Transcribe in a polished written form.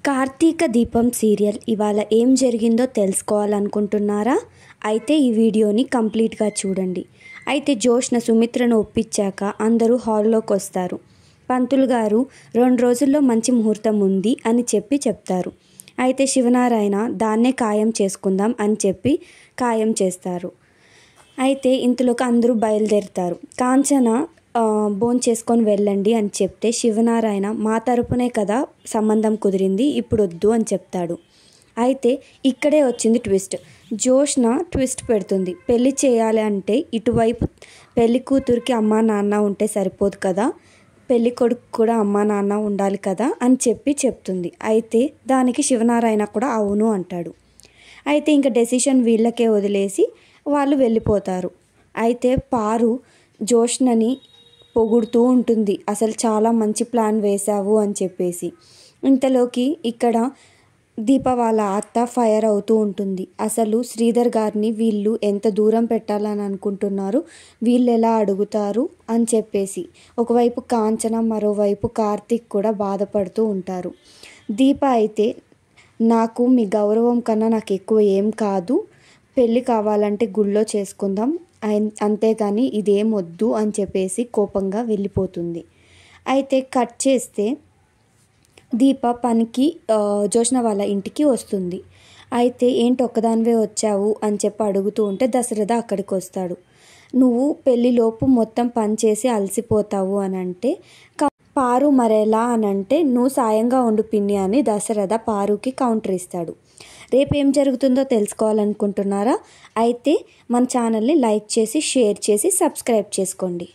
కార్తీక దీపం సీరియల్ ఇవాళ ఏం జరిగిందో తెలుసుకోవాలనుకుంటున్నారా? అయితే ఈ వీడియోని కంప్లీట్గా చూడండి. అయితే జోష్న సుమిత్రను ఒప్పించాక అందరూ హాల్లోకి వస్తారు. పంతులు గారు 2 రోజుల్లో మంచి ముహూర్తం ఉంది అని చెప్తారు. అయితే శివనారాయణ దాన్నే ఖాయం చేసుకుందాం అని చెప్పి ఖాయం చేస్తారు. అయితే ఇంతలోకి అందరూ బయలుదేరుతారు. కాంచన భోంచేసుకొని వెళ్ళండి అని చెప్తే శివనారాయణ మా తరపునే కదా సంబంధం కుదిరింది, ఇప్పుడు వద్దు అని చెప్తాడు. అయితే ఇక్కడే వచ్చింది ట్విస్ట్. జోష్న ట్విస్ట్ పెడుతుంది. పెళ్ళి చేయాలి అంటే ఇటువైపు పెళ్లి కూతురికి అమ్మా నాన్న ఉంటే సరిపోదు కదా, పెళ్లి కొడుకు కూడా అమ్మా నాన్న ఉండాలి కదా అని చెప్తుంది. అయితే దానికి శివనారాయణ కూడా అవును అంటాడు. అయితే ఇంకా డెసిషన్ వీళ్ళకే వదిలేసి వాళ్ళు వెళ్ళిపోతారు. అయితే పారు జోష్నని పొగుడుతూ ఉంటుంది, అసలు చాలా మంచి ప్లాన్ వేశావు అని చెప్పేసి. ఇంతలోకి ఇక్కడ దీప వాళ్ళ అత్త ఫైర్ అవుతూ ఉంటుంది. అసలు శ్రీధర్ గారిని వీళ్ళు ఎంత దూరం పెట్టాలని అనుకుంటున్నారు, వీళ్ళు ఎలా అడుగుతారు అని చెప్పేసి ఒకవైపు కాంచన, మరోవైపు కార్తీక్ కూడా బాధపడుతూ ఉంటారు. దీప అయితే నాకు మీ గౌరవం కన్నా నాకు ఎక్కువ ఏం కాదు, పెళ్ళి కావాలంటే గుళ్ళో చేసుకుందాం, అంతేగాని ఇదేం వద్దు అని చెప్పేసి కోపంగా వెళ్ళిపోతుంది. అయితే కట్ చేస్తే దీప పనికి జోష్న వాళ్ళ ఇంటికి వస్తుంది. అయితే ఏంటి ఒక్కదానివే వచ్చావు అని చెప్పి అడుగుతూ ఉంటే దశరథ అక్కడికి వస్తాడు. నువ్వు పెళ్ళిలోపు మొత్తం పని చేసి అలసిపోతావు అని అంటే పారు మరెలా అని అంటే నువ్వు సాయంగా ఉండు పిన్ని అని దశరథ పారుకి కౌంటర్ ఇస్తాడు. రేపు ఏం జరుగుతుందో తెలుసుకోవాలనుకుంటున్నారా? అయితే మన ఛానల్ని లైక్ చేసి, షేర్ చేసి, సబ్స్క్రైబ్ చేసుకోండి.